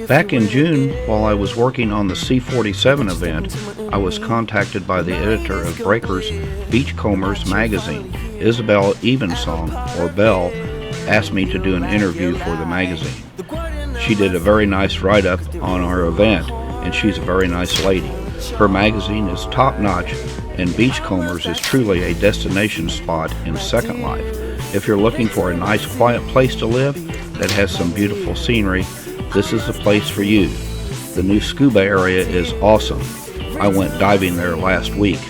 Back in June, while I was working on the C-47 event, I was contacted by the editor of Breaker's Beachcombers magazine. Isabel Evensong, or Belle, asked me to do an interview for the magazine. She did a very nice write-up on our event, and she's a very nice lady. Her magazine is top-notch, and Beachcombers is truly a destination spot in Second Life. If you're looking for a nice, quiet place to live that has some beautiful scenery, this is the place for you. The new scuba area is awesome. I went diving there last week.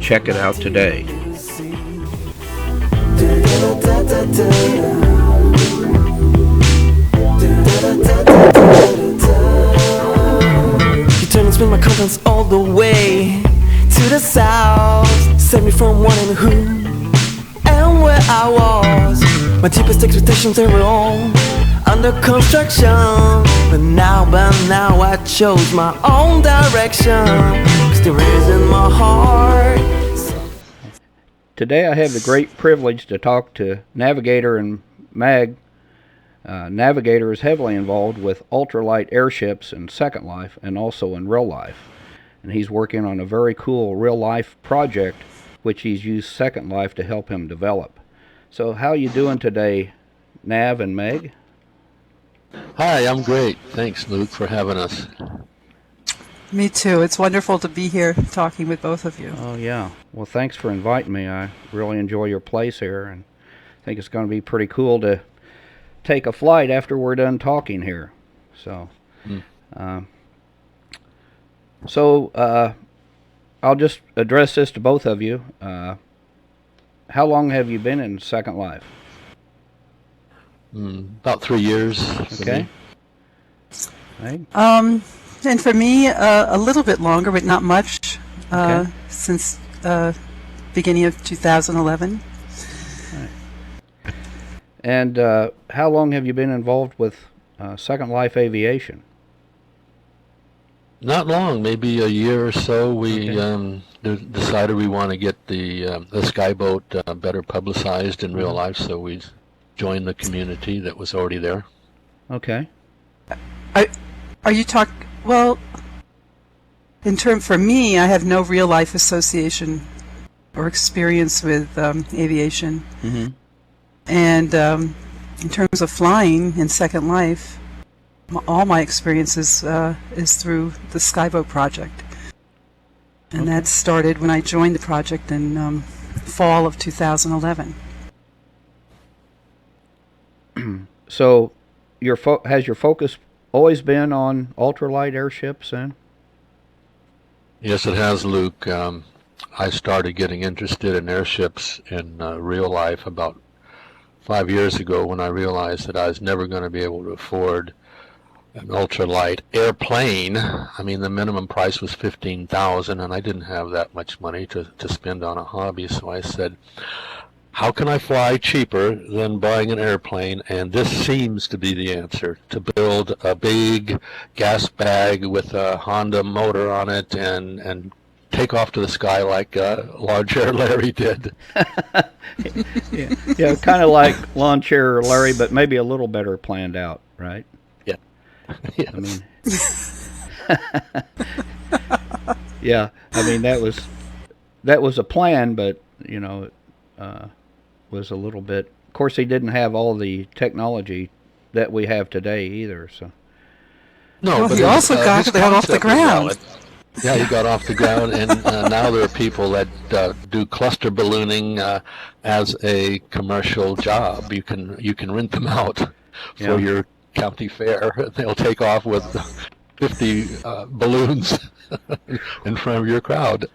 Check it out today. You turn and spin my contents all the way to the south. Save me from wanting who and where I was. My deepest expectations, they were all under construction. But now I chose my own direction. 'Cause there is in my heart. Today I have the great privilege to talk to Navigator and Meg. Navigator is heavily involved with ultralight airships in Second Life and also in real life. And he's working on a very cool real life project which he's used Second Life to help him develop. So how you doing today, Nav and Meg? Hi, I'm great. Thanks, Luke, for having us. Me too. It's wonderful to be here talking with both of you. Oh, yeah. Well, thanks for inviting me. I really enjoy your place here, and I think it's going to be pretty cool to take a flight after we're done talking here. So, I'll just address this to both of you. How long have you been in Second Life? About 3 years. Okay. Right. And for me, a little bit longer, but not much, Okay. since beginning of 2011. Right. And how long have you been involved with Second Life Aviation? Not long, maybe a year or so. We Okay. decided we want to get the skyboat better publicized in real life, so we joined the community that was already there. Okay. Are you well, for me, I have no real life association or experience with aviation. Mm-hmm. And in terms of flying in Second Life, all my experiences is through the Skyboat project. And Okay. that started when I joined the project in fall of 2011. So, has your focus always been on ultralight airships then? Yes, it has, Luke. I started getting interested in airships in real life about 5 years ago when I realized that I was never going to be able to afford an ultralight airplane. I mean, the minimum price was $15,000, and I didn't have that much money to spend on a hobby. So I said, how can I fly cheaper than buying an airplane? And this seems to be the answer, to build a big gas bag with a Honda motor on it and take off to the sky like Lawn Chair Larry did. Yeah, kind of like Lawn Chair Larry, but maybe a little better planned out, right? Yeah. Yes. I mean, yeah, I mean that was a plan, but you know, was a little bit. Of course, he didn't have all the technology that we have today either. So No, Well, but he also got his off the concept was ground. valid. Yeah, he got off the ground, and now there are people that do cluster ballooning as a commercial job. You can rent them out for your county fair. They'll take off with 50 balloons in front of your crowd.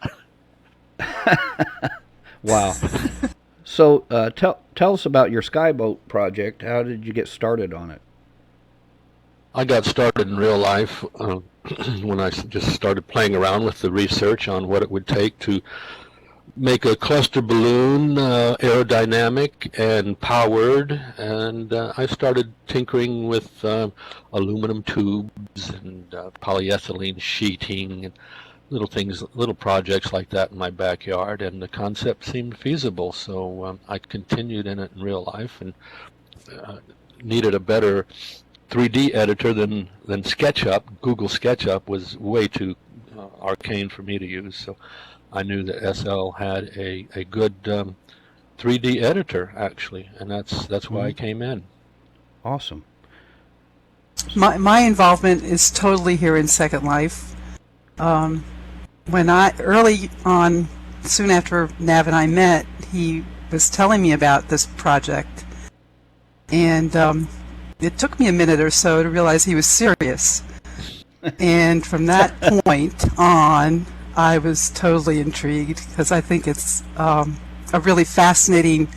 wow. So tell us about your Skyboat project. How did you get started on it? I got started in real life when I just started playing around with the research on what it would take to make a cluster balloon aerodynamic and powered, and I started tinkering with aluminum tubes and polyethylene sheeting and little projects like that in my backyard, and the concept seemed feasible, so I continued in it in real life and needed a better 3D editor than SketchUp. Google SketchUp was way too arcane for me to use, so I knew that SL had a good 3D editor, actually, and that's why I came in. Awesome. My involvement is totally here in Second Life. When early on, soon after Nav and I met, he was telling me about this project, and it took me a minute or so to realize he was serious. And from that point on, I was totally intrigued, because I think it's a really fascinating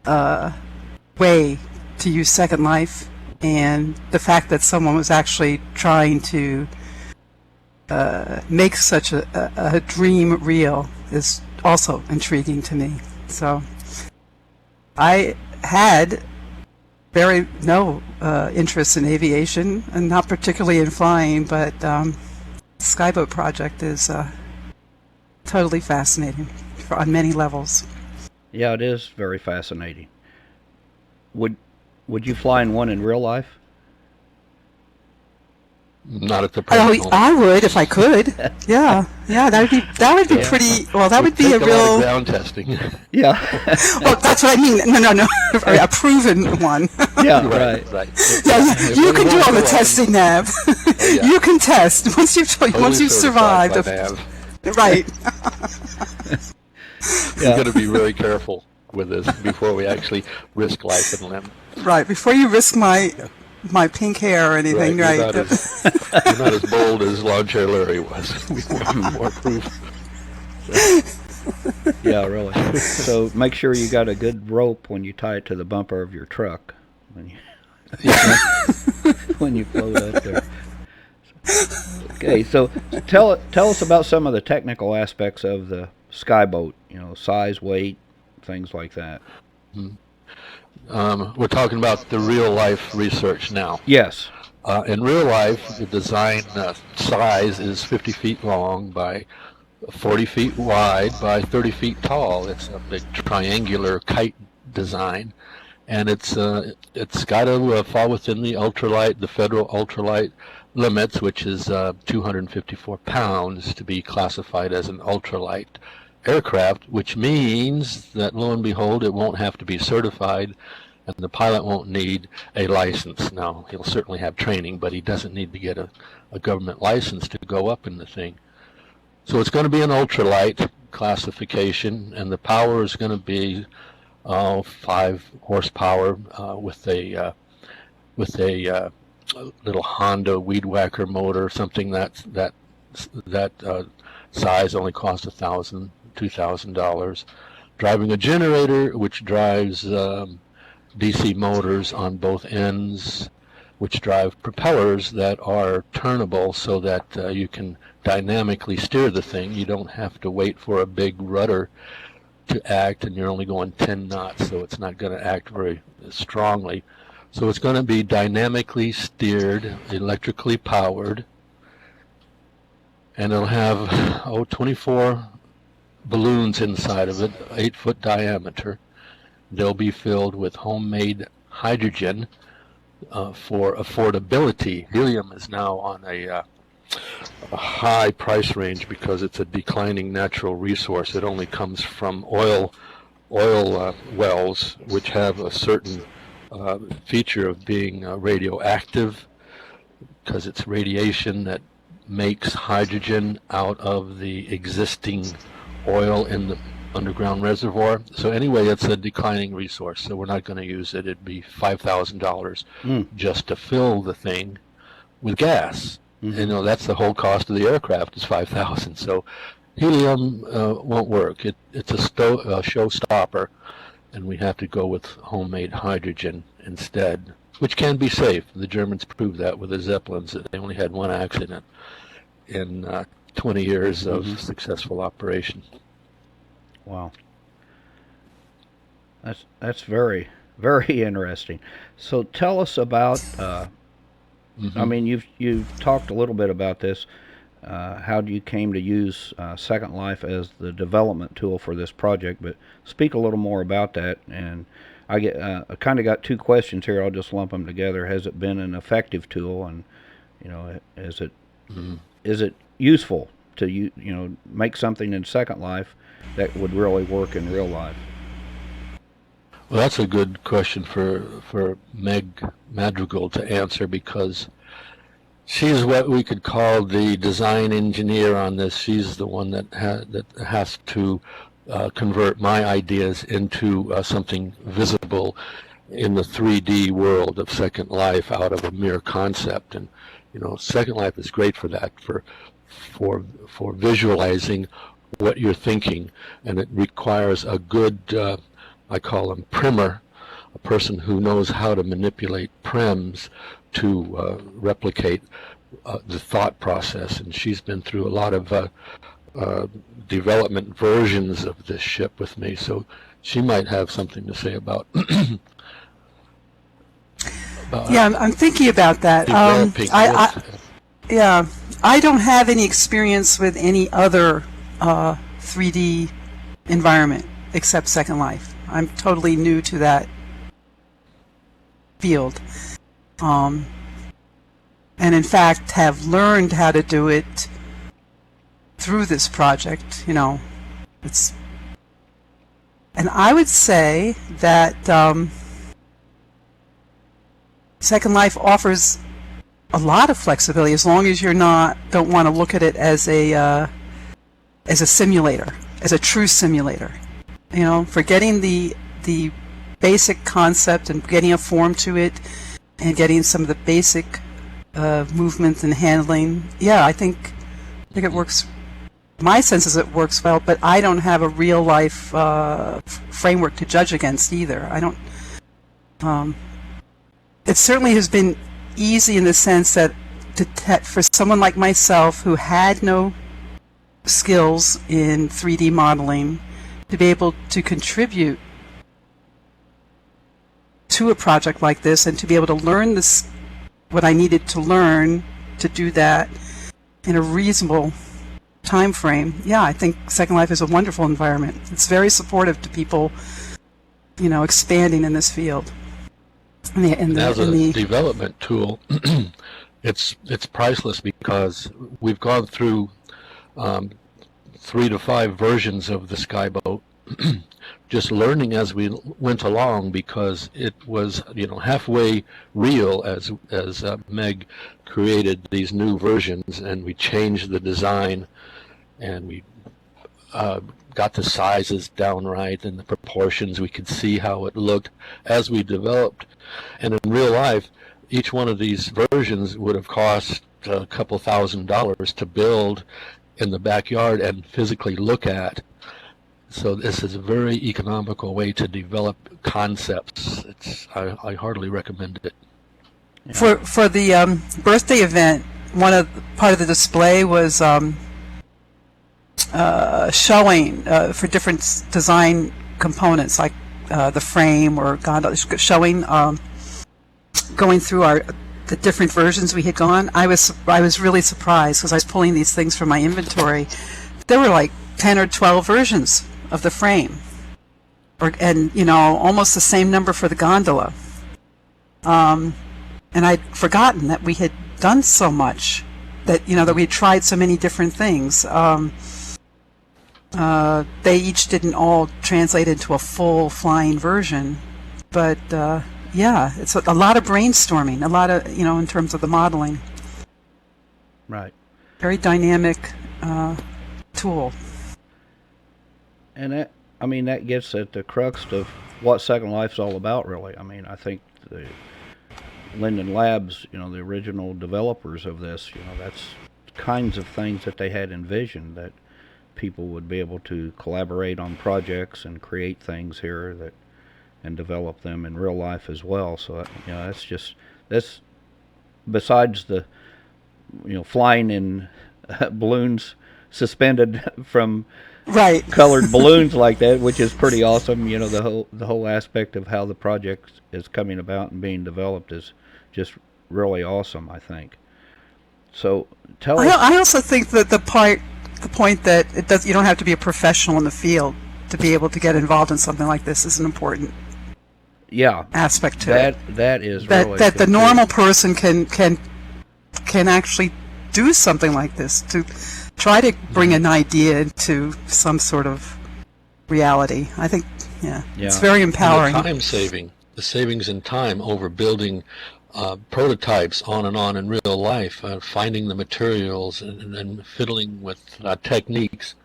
way to use Second Life, and the fact that someone was actually trying to make such a dream real is also intriguing to me. So I had no interest in aviation, and not particularly in flying, but Skyboat project is totally fascinating on many levels. Yeah, it is very fascinating. Would you fly in one in real life? Not at the present moment. I would if I could. Yeah, that would be pretty. Well, that would be a lot real of ground testing. Yeah. Well, that's what I mean. No, a proven one. Yeah, right. Yeah, you can do all the testing, Nav. You can test once you've survived. Right. We're going to be really careful with this before we actually risk life and limb. Right, before you risk my pink hair or anything, right? You're not as bold as Lawn Chair Larry was. We want more proof. Yeah, really. So make sure you got a good rope when you tie it to the bumper of your truck when you float up there. Okay, so tell us about some of the technical aspects of the skyboat. Size, weight, things like that. We're talking about the real life research now. Yes. In real life, the design size is 50 feet long by 40 feet wide by 30 feet tall. It's a big triangular kite design, and it's got to fall within the federal ultralight limits, which is 254 pounds to be classified as an ultralight aircraft, which means that, lo and behold, it won't have to be certified, and the pilot won't need a license. Now, he'll certainly have training, but he doesn't need to get a government license to go up in the thing. So it's going to be an ultralight classification, and the power is going to be 5 horsepower with a little Honda weed whacker motor, something that size only costs $1,000, $2,000. Driving a generator which drives DC motors on both ends, which drive propellers that are turnable so that you can dynamically steer the thing. You don't have to wait for a big rudder to act, and you're only going 10 knots, so it's not going to act very strongly. So it's going to be dynamically steered, electrically powered, and it'll have 24 balloons inside of it, 8-foot diameter. They'll be filled with homemade hydrogen for affordability. Helium is now on a high price range because it's a declining natural resource. It only comes from oil wells, which have a certain feature of being radioactive, because it's radiation that makes hydrogen out of the existing oil in the underground reservoir. So anyway, it's a declining resource, so we're not going to use it. It'd be $5,000 just to fill the thing with gas. Mm-hmm. That's the whole cost of the aircraft is $5,000. So helium won't work. It's a showstopper, and we have to go with homemade hydrogen instead, which can be safe. The Germans proved that with the Zeppelins. They only had one accident in 20 years of successful operation. Wow. That's very, very interesting. So tell us about I mean, you've talked a little bit about this. How you came to use Second Life as the development tool for this project, but speak a little more about that. And I kind of got two questions here. I'll just lump them together. Has it been an effective tool, and is it useful to make something in Second Life that would really work in real life? Well, that's a good question for Meg Madrigal to answer, because she's what we could call the design engineer on this. She's the one that has to convert my ideas into something visible in the 3D world of Second Life out of a mere concept. And Second Life is great for that, for visualizing what you're thinking, and it requires a good I call him primer, a person who knows how to manipulate prems to replicate the thought process. And she's been through a lot of development versions of this ship with me, so she might have something to say about. Yeah, I'm thinking about that. I don't have any experience with any other 3D environment except Second Life. I'm totally new to that field, and in fact have learned how to do it through this project. And I would say that Second Life offers a lot of flexibility, as long as don't want to look at it as a simulator, as a true simulator. Forgetting the basic concept and getting a form to it, and getting some of the basic movements and handling. Yeah, I think it works. My sense is it works well, but I don't have a real life framework to judge against either. I don't. It certainly has been easy in the sense that for someone like myself who had no skills in 3D modeling, to be able to contribute to a project like this, and to be able to learn what I needed to learn to do that in a reasonable time frame. Yeah, I think Second Life is a wonderful environment. It's very supportive to people, expanding in this field. As a development tool, it's priceless, because we've gone through 3 to 5 versions of the skyboat, just learning as we went along, because it was halfway real as Meg created these new versions, and we changed the design, and we got the sizes down right and the proportions. We could see how it looked as we developed. And in real life, each one of these versions would have cost a couple $1,000s to build in the backyard and physically look at. So this is a very economical way to develop concepts. I heartly recommend it. Yeah. For the birthday event, part of the display was showing for different design components, like the frame or gondola, showing going through the different versions we had gone. I was really surprised, because I was pulling these things from my inventory. There were like 10 or 12 versions of the frame, and almost the same number for the gondola. And I'd forgotten that we had done so much, that that we had tried so many different things. They each didn't all translate into a full flying version, but yeah, it's a lot of brainstorming, a lot of in terms of the modeling. Right. Very dynamic tool. And that gets at the crux of what Second Life's all about, really. I think the Linden Labs, the original developers of this, that's kinds of things that they had envisioned, that people would be able to collaborate on projects and create things here and develop them in real life as well. So that's besides the flying in balloons suspended from right colored balloons like that, which is pretty awesome. The whole aspect of how the project is coming about and being developed is just really awesome, I think. So tell us. I also think that the point that you don't have to be a professional in the field to be able to get involved in something like this is important. yeah, aspect to it. that is That really that the cool. normal person can actually do something like this, to try to bring an idea to some sort of reality. I think, yeah. It's very empowering. And the time saving, the savings in time over building prototypes on and on in real life, finding the materials and fiddling with techniques.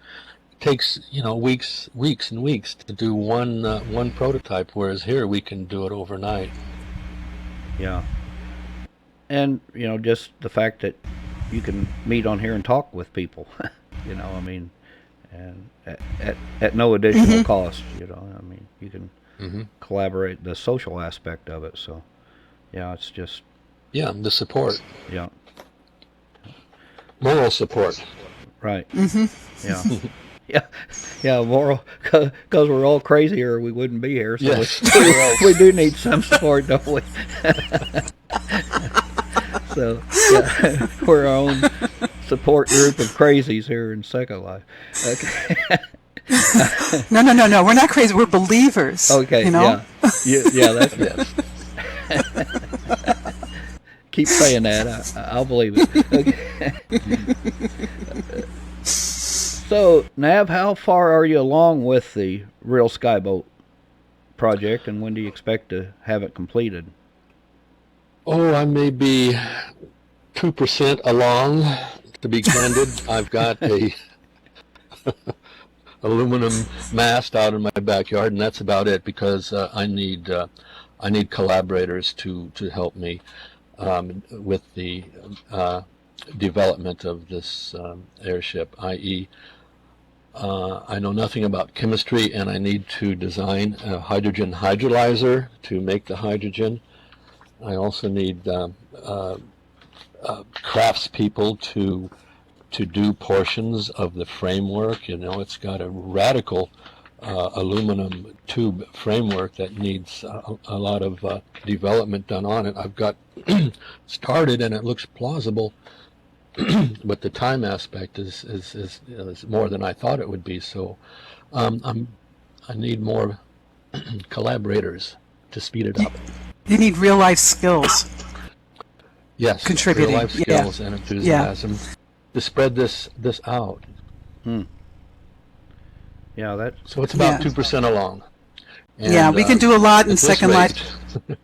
It takes, weeks and weeks to do one prototype, whereas here we can do it overnight. Yeah. And, just the fact that you can meet on here and talk with people, I mean, and at no additional cost, I mean, you can collaborate, the social aspect of it. So, yeah, it's just. Yeah, the support. Yeah. Moral support. Right. Yeah. Yeah, moral, because we're all crazy or we wouldn't be here. So Yes. we do need some support, don't we? So, yeah, we're our own support group of crazies here in Second Life. Okay. No. We're not crazy. We're believers. Okay, yeah. Yeah, that's Yes. Keep saying that. I'll believe it. Okay. So, Nav, how far are you along with the Real Skyboat project, and when do you expect to have it completed? Oh, I may be 2% along, to be candid. I've got a aluminum mast out in my backyard, and that's about it, because I need collaborators to help me with the development of this airship, i.e. I know nothing about chemistry, and I need to design a hydrogen hydrolyzer to make the hydrogen. I also need craftspeople to do portions of the framework. It's got a radical aluminum tube framework that needs a lot of development done on it. I've got started, and it looks plausible, but the time aspect is more than I thought it would be. So I need more collaborators to speed it up. You need real life skills. Yes, Contributing. real life skills and enthusiasm to spread this out. Yeah, So it's about 2% along. And, we can do a lot in at this Second rate- Life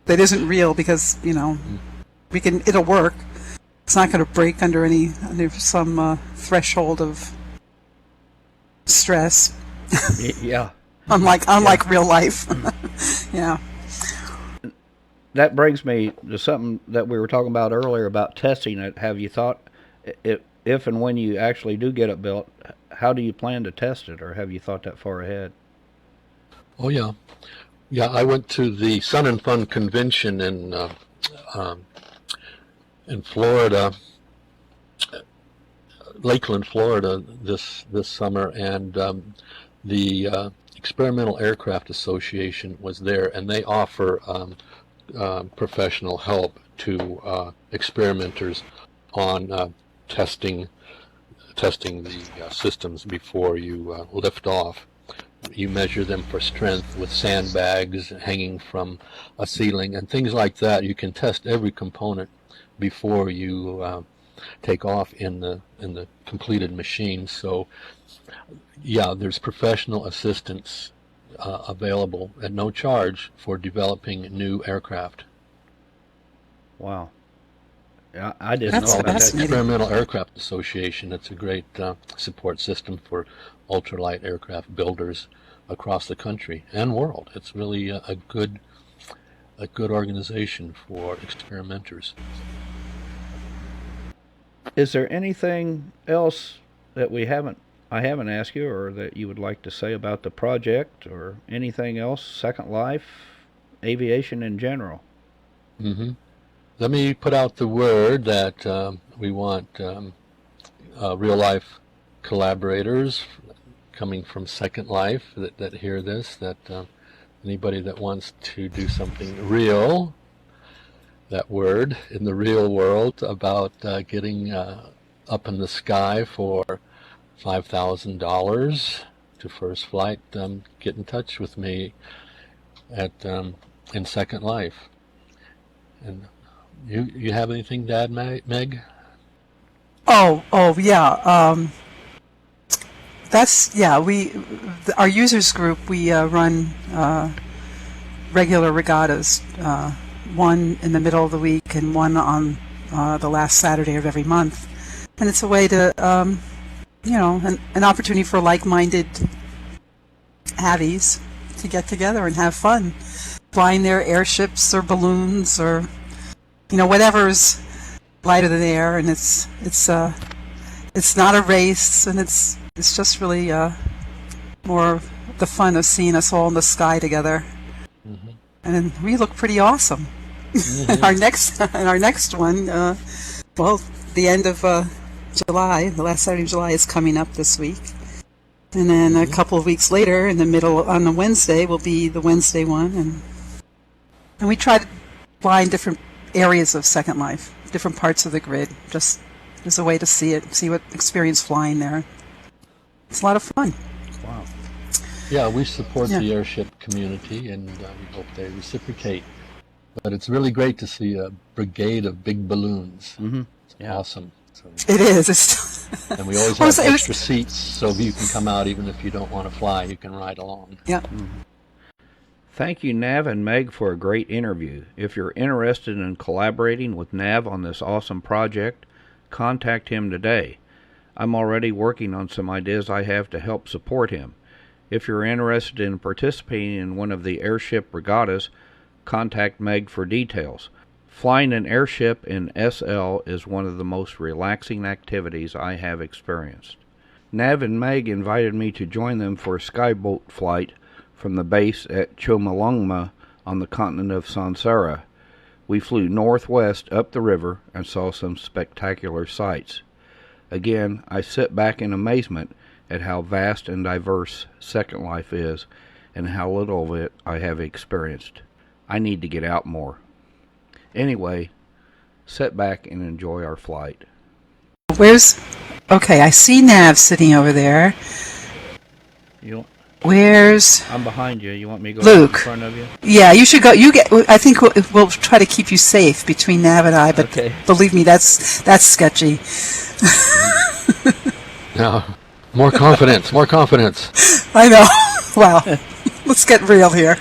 that isn't real, because it'll work. It's not going to break under some threshold of stress. yeah. Unlike real life. Yeah. That brings me to something that we were talking about earlier about testing it. Have you thought, if and when you actually do get it built, how do you plan to test it, or have you thought that far ahead? Oh, yeah. Yeah, I went to the Sun and Fun convention in Florida, Lakeland, Florida, this summer, and the Experimental Aircraft Association was there, and they offer professional help to experimenters on testing the systems before you lift off. You measure them for strength with sandbags hanging from a ceiling and things like that. You can test every component before you take off in the completed machine. So, yeah, there's professional assistance available at no charge for developing new aircraft. Wow. I didn't That's know about that. fascinating. Experimental Aircraft Association. It's a great support system for ultralight aircraft builders across the country and world. It's really a good organization for experimenters. Is there anything else that I haven't asked you, or that you would like to say about the project, or anything else, Second Life, aviation in general? Mm-hmm. Let me put out the word that we want real life collaborators coming from Second Life that hear this, that anybody that wants to do something real, that word, in the real world, about getting up in the sky for $5,000 to first flight, get in touch with me at in Second Life. And you have anything to add, Meg? Oh, yeah. Our users group, we run regular regattas, one in the middle of the week and one on the last Saturday of every month. And it's a way to, an opportunity for like-minded Avies to get together and have fun, flying their airships or balloons or, whatever's lighter than air. And it's not a race, and it's just really more the fun of seeing us all in the sky together. Mm-hmm. And then we look pretty awesome. Mm-hmm. our next one, the end of July, the last Saturday of July is coming up this week. And then a couple of weeks later, in the middle, on a Wednesday, will be the Wednesday one. And we try to fly in different areas of Second Life, different parts of the grid, just as a way to see what experience flying there. It's a lot of fun. Wow. Yeah, we support the airship community, and we hope they reciprocate. But it's really great to see a brigade of big balloons. Mm-hmm. It's awesome. So, it is. And we always have extra seats, so you can come out even if you don't want to fly. You can ride along. Yeah. Mm-hmm. Thank you, Nav and Meg, for a great interview. If you're interested in collaborating with Nav on this awesome project, contact him today. I'm already working on some ideas I have to help support him. If you're interested in participating in one of the airship regattas, contact Meg for details. Flying an airship in SL is one of the most relaxing activities I have experienced. Nav and Meg invited me to join them for a skyboat flight from the base at Chomolungma on the continent of Sansara. We flew northwest up the river and saw some spectacular sights. Again, I sit back in amazement at how vast and diverse Second Life is and how little of it I have experienced. I need to get out more. Anyway, sit back and enjoy our flight. Okay, I see Nav sitting over there. I'm behind you. You want me to go Luke. in front of you? Yeah, you should go. I think we'll try to keep you safe between Nav and I, but believe me, that's sketchy. No, more confidence. I know. Wow. Let's get real here.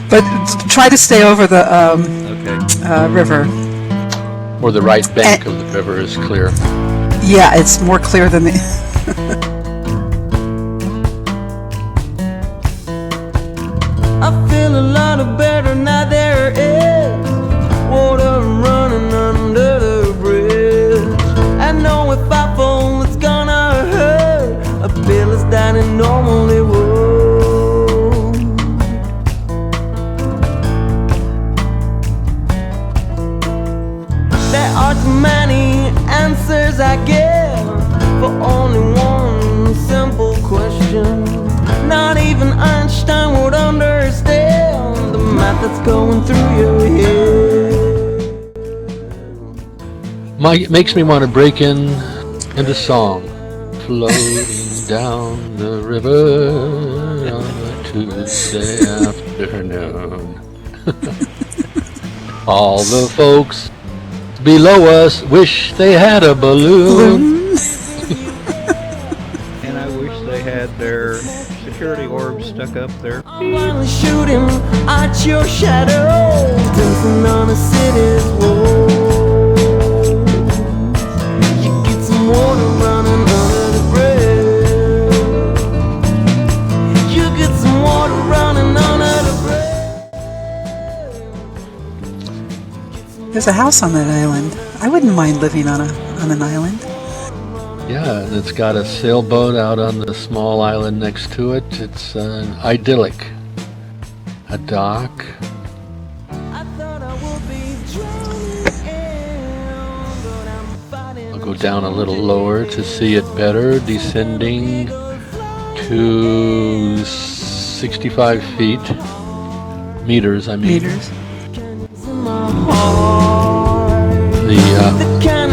But try to stay over the river. Where the right bank of the river is clear. Yeah, it's more clear than the... I feel a lot better now. There is water running under the bridge. I know if I fall it's gonna hurt. I feel it's down and normally would. There are too many answers I give for only one simple question. Not even Einstein would understand the math that's going through your head. Makes me want to break into song. Floating down the river on a Tuesday afternoon. All the folks below us wish they had a balloon. And I wish they had their security orbs stuck up there. I'm shooting at your shadow, dancing on a city's wall. You get some water running under the bridge. You get some water running under the bridge. There's a house on that island. I wouldn't mind living on an island. Yeah, and it's got a sailboat out on the small island next to it. It's idyllic. A dock. I'll go down a little lower to see it better, descending to 65 feet. Meters, I mean. Meters.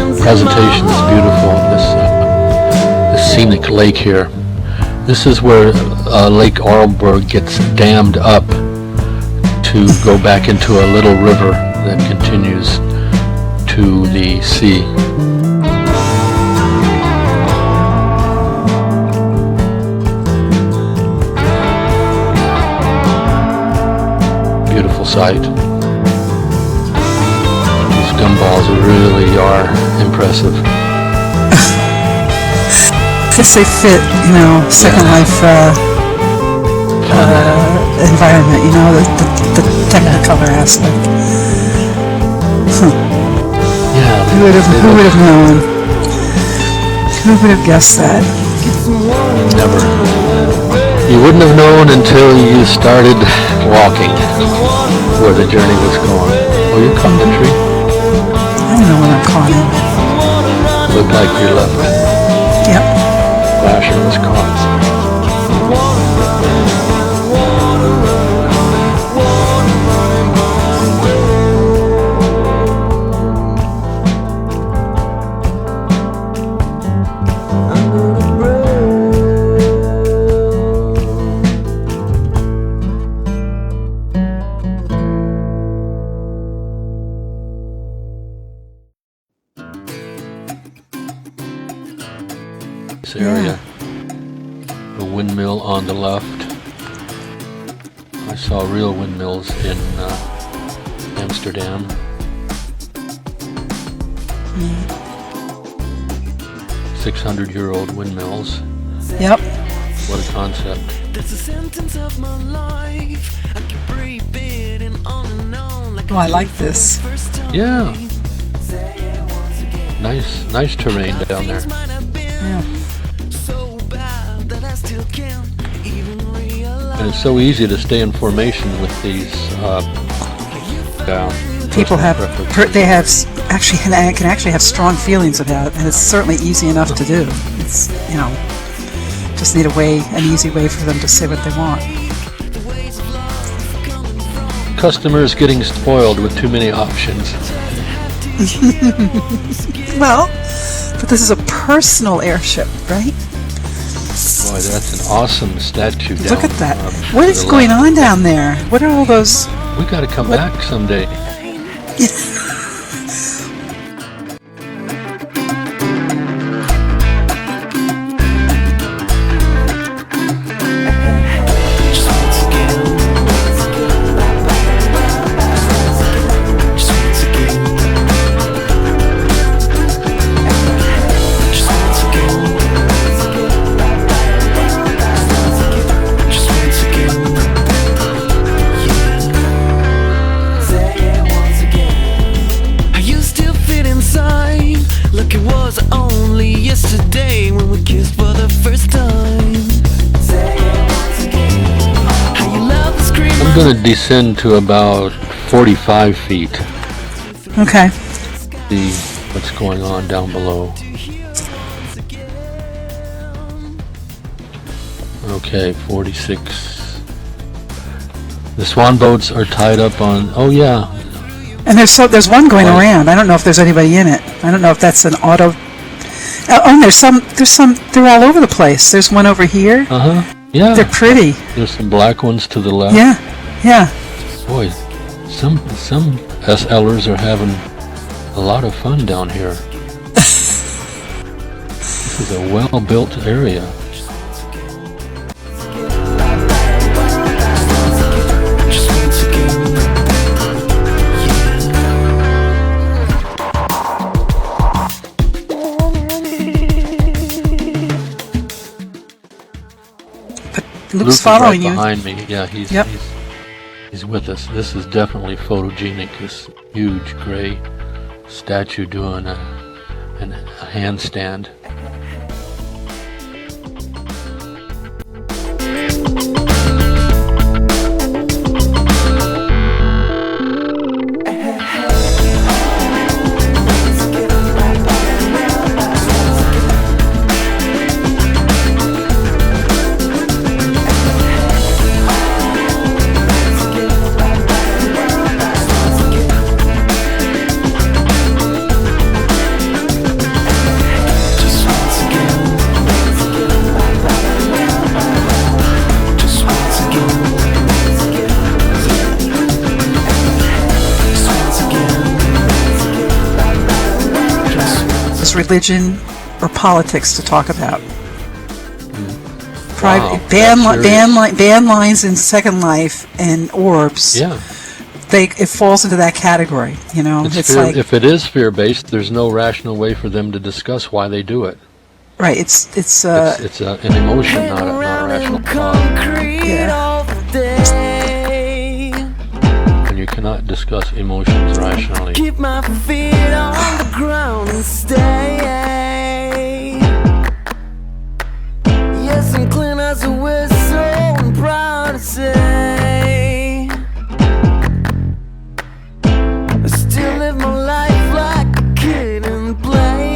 The presentation is beautiful. This scenic lake here. This is where Lake Arlberg gets dammed up to go back into a little river that continues to the sea. Beautiful sight. These gumballs really are impressive. Guess they fit, Second Life environment, the Technicolor aspect. Yeah. Who would have known? Who would have guessed that? Never. You wouldn't have known until you started walking where the journey was going. Oh, you caught the tree? I don't know when I'm caught in. Looked like your left Yep. flasher was caught. This area, the windmill on the left. I saw real windmills in Amsterdam. 600-year-old windmills. Yep. What a concept. Oh, I like this. Yeah. Nice terrain down there. Yeah. And it's so easy to stay in formation with these. People can actually have strong feelings about it, and it's certainly easy enough to do. It's just need an easy way for them to say what they want. Customers getting spoiled with too many options. Well, but this is a personal airship, right? Boy, that's an awesome statue down. Look at that. What is going on down there? What are all those? We got to come back someday. I'm going to descend to about 45 feet. Okay. See what's going on down below. Okay, 46. The swan boats are tied up on. Oh yeah. And there's one going around. I don't know if there's anybody in it. I don't know if that's an auto. Oh, and there's some. They're all over the place. There's one over here. Yeah. They're pretty. There's some black ones to the left. Yeah. Boy, some SLers are having a lot of fun down here. This is a well-built area. Luke's following right you. behind me. Yeah, he's with us. This is definitely photogenic. This huge gray statue doing a handstand. religion, or politics to talk about. Wow, Band lines in Second Life and orbs. Yeah. It falls into that category, you know. It's fear, like, if it is fear-based, there's no rational way for them to discuss why they do it. right. It's An emotion, not a rational thought. yeah. And you cannot discuss emotions rationally. Keep my feet on the ground and stay. Yes, I'm clean as a whistle and proud to say I still live my life like a kid in play.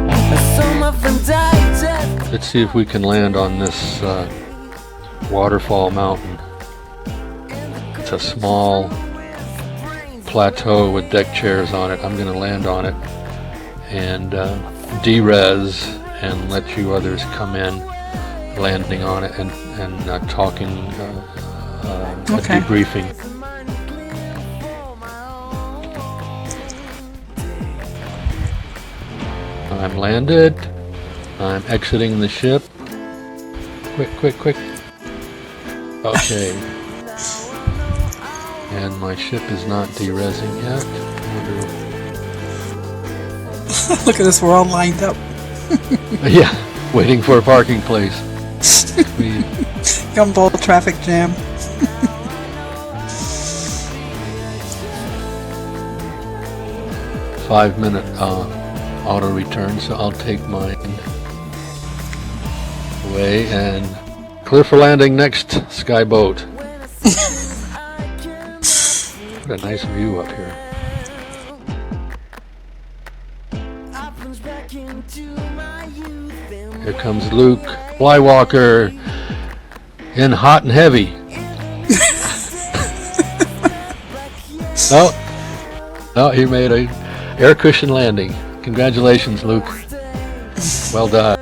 I saw my friend die dead. Let's see if we can land on this waterfall mountain. It's a small plateau with deck chairs on it. I'm going to land on it and de-res and let you others come in, landing on it and talking, Okay. debriefing. I'm landed. I'm exiting the ship. Quick. Okay. And my ship is not de-resing yet. Look at us, we're all lined up. Yeah, waiting for a parking place. Gumball traffic jam. 5-minute auto return, so I'll take mine away and clear for landing next skyboat. What a nice view up here. Here comes Luke Flywalker in hot and heavy. Oh, he made a air cushion landing. Congratulations, Luke. Well done.